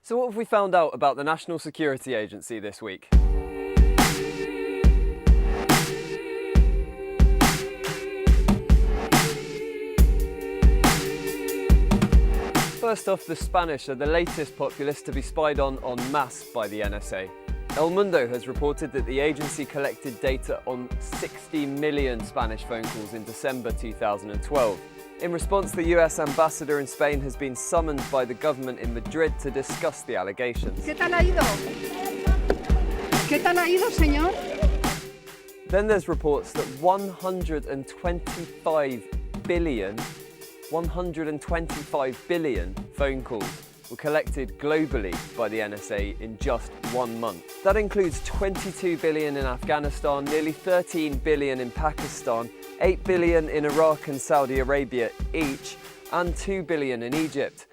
So what have we found out about the National Security Agency this week? First off, the Spanish are the latest populace to be spied on en masse by the NSA. El Mundo has reported that the agency collected data on 60 million Spanish phone calls in December 2012. In response, the US ambassador in Spain has been summoned by the government in Madrid to discuss the allegations. ¿Qué tal ha ido? ¿Qué tal ha ido, señor? Then there's reports that 125 billion phone calls were collected globally by the NSA in just 1 month. That includes 22 billion in Afghanistan, nearly 13 billion in Pakistan, 8 billion in Iraq and Saudi Arabia each, and 2 billion in Egypt.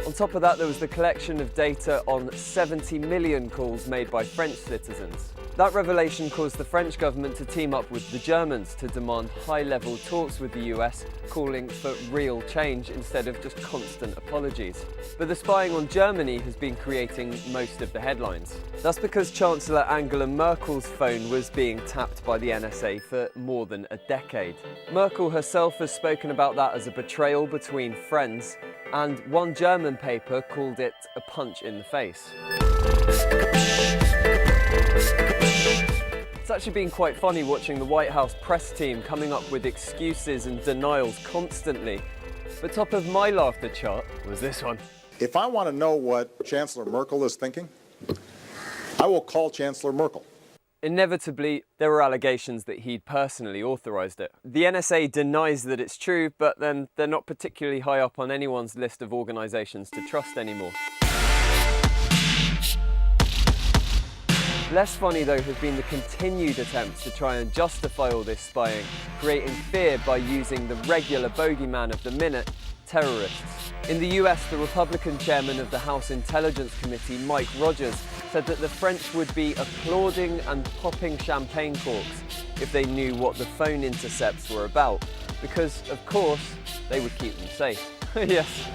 On top of that, there was the collection of data on 70 million calls made by French citizens. That revelation caused the French government to team up with the Germans to demand high-level talks with the US, calling for real change instead of just constant apologies. But the spying on Germany has been creating most of the headlines. That's because Chancellor Angela Merkel's phone was being tapped by the NSA for more than a decade. Merkel herself has spoken about that as a betrayal between friends, and one German paper called it a punch in the face. It's actually been quite funny watching the White House press team coming up with excuses and denials constantly. But top of my laughter chart was this one. If I want to know what Chancellor Merkel is thinking, I will call Chancellor Merkel. Inevitably, there were allegations that he'd personally authorized it. The NSA denies that it's true, but then they're not particularly high up on anyone's list of organizations to trust anymore. Less funny, though, has been the continued attempts to try and justify all this spying, creating fear by using the regular bogeyman of the minute, terrorists. In the US, the Republican chairman of the House Intelligence Committee, Mike Rogers, said that the French would be applauding and popping champagne corks if they knew what the phone intercepts were about, because, of course, they would keep them safe. Yes,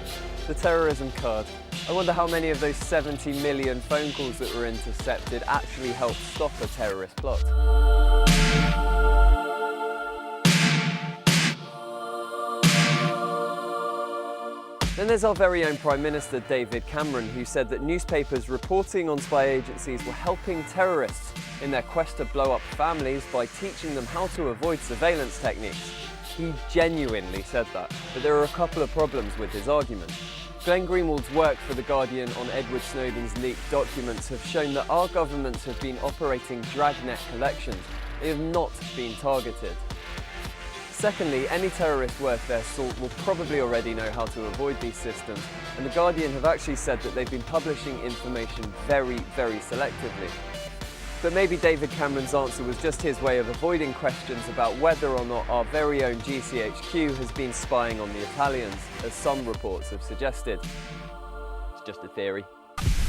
the terrorism card. I wonder how many of those 70 million phone calls that were intercepted actually helped stop a terrorist plot. Then there's our very own Prime Minister, David Cameron, who said that newspapers reporting on spy agencies were helping terrorists in their quest to blow up families by teaching them how to avoid surveillance techniques. He genuinely said that, but there are a couple of problems with his argument. Glenn Greenwald's work for The Guardian on Edward Snowden's leaked documents have shown that our governments have been operating dragnet collections. They have not been targeted. Secondly, any terrorist worth their salt will probably already know how to avoid these systems, and The Guardian have actually said that they've been publishing information very, very selectively. But maybe David Cameron's answer was just his way of avoiding questions about whether or not our very own GCHQ has been spying on the Italians, as some reports have suggested. It's just a theory.